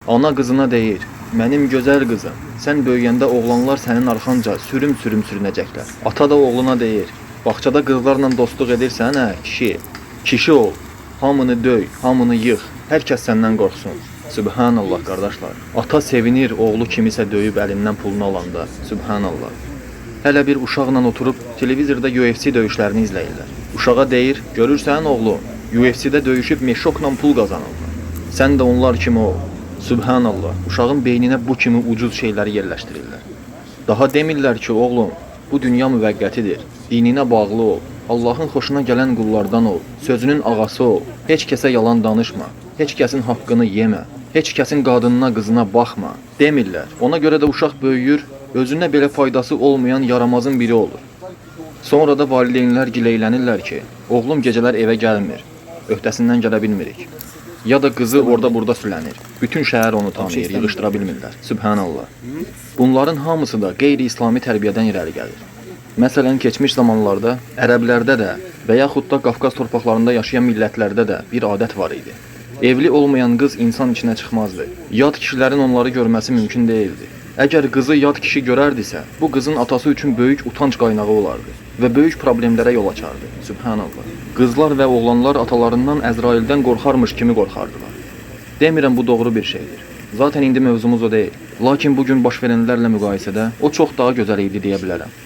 Ana qızına deyir: "Mənim gözəl qızım, sən böyüyəndə oğlanlar sənin arxanca sürüm-sürüm sürünəcəklər." Ata da oğluna deyir: "Bağçada qızlarla dostluq edirsən, hə, kişi. Kişi ol. Hamını döy, hamını yığ. Hər kəs səndən qorxsun." Subhanallah qardaşlar. Ata sevinir oğlu kimisə döyüb əlindən pulunu alanda. Subhanallah. Hələ bir uşaqla oturub televizorda UFC döyüşlərini izləyirlər. Uşağa deyir: "Görürsən oğlum, UFC-də döyüşüb meşokla pul qazanırlar. Sən də onlar kimi ol." Subhanallah. Uşağın beyninə bu kimi ucuz şeyləri yerləşdirirlər. Daha demirlər ki, oğlum, bu dünya müvəqqətidir. Dininə bağlı ol. Allahın xoşuna gələn qullardan ol. Sözünün ağası ol. Heç kəsə yalan danışma. Heç kəsin haqqını yemə. Heç kəsin qadınına, qızına baxma. Demirlər. Ona görə də uşaq böyüyür, özünə belə faydası olmayan yaramazın biri olur. Sonra da valideynlər gileylənirlər ki, oğlum gecələr evə gəlmir. Öhdəsindən gələ bilmirik. Ya da qızı orada-burada sülənir. Bütün şəhər onu tanıyır, yığışdıra bilmirlər. Subhanallah. Bunların hamısı da qeyri-İslami tərbiyədən irəli gəlir. Məsələn, keçmiş zamanlarda ərəblərdə də və yaxud da Qafqaz torpaqlarında yaşayan millətlərdə də bir adət var idi. Evli olmayan qız insan içinə çıxmazdı. Yad kişilərin onları görməsi mümkün deyildi. Əgər qızı yad kişi görərdisə, bu qızın atası üçün böyük utanc qaynağı olardı və böyük problemlərə yol açardı. Subhanallah. Qızlar və oğlanlar atalarından Əzraildən qorxarmış kimi qorxardılar. Demirəm bu doğru bir şeydir. Zaten indi mövzumuz o deyil. Lakin bugün baş verənlərlə müqayisədə o çox daha gözəl idi deyə bilərəm.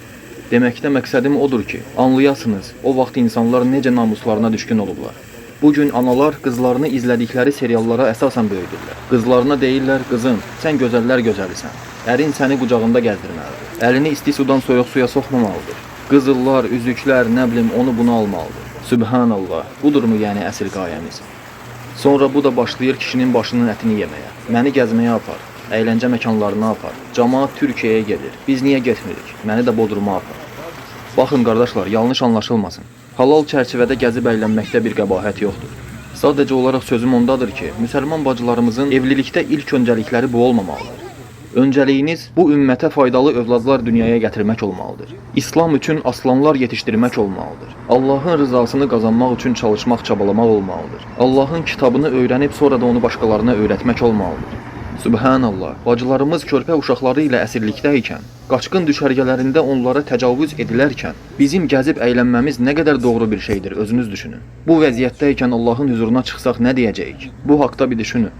Deməkdə məqsədim odur ki, anlayasınız, o vaxt insanlar necə namuslarına düşkün olublar. Bugün analar qızlarını izlədikləri seriallara əsasən böyüdürlər. Qızlarına deyirlər: "Qızım, sən gözəllər gözəlisən. Ərin səni qucağında gəzdirməlidir. Əlini isti sudan soyuq suya soxmamalıdır. Qızıllar, üzüklər, nə bilim, onu bunu almalıdır." Subhanallah. Budurmu yəni əsl qayəmiz? Sonra bu da başlayır kişinin başının ətini yeməyə. Məni gəzməyə apar, əyləncə məkanlarına apar. Camaat Türkiyəyə gedir. Biz niyə getmirik? Məni də Bodruma apar. Baxın qardaşlar, yanlış anlaşılmasın. Halal çərçivədə gəzib əylənməkdə bir qəbahət yoxdur. Sadəcə olaraq sözüm ondadır ki, müsəlman bacılarımızın evlilikdə ilk öncəlikləri bu olmamalıdır. Öncəliyiniz bu ümmətə faydalı övladlar dünyaya gətirmək olmalıdır. İslam üçün aslanlar yetişdirmək olmalıdır. Allahın rızasını qazanmaq üçün çalışmaq, çabalamaq olmalıdır. Allahın kitabını öyrənib sonra da onu başqalarına öyrətmək olmalıdır. Subhanallah, bacılarımız körpə uşaqları ilə əsirlikdəykən, qaçqın düşərgələrində onlara təcavüz edilərkən, bizim gəzib əylənməmiz nə qədər doğru bir şeydir, özünüz düşünün. Bu vəziyyətdəykən Allahın huzuruna çıxsaq nə deyəcəyik? Bu haqda bir düşünün.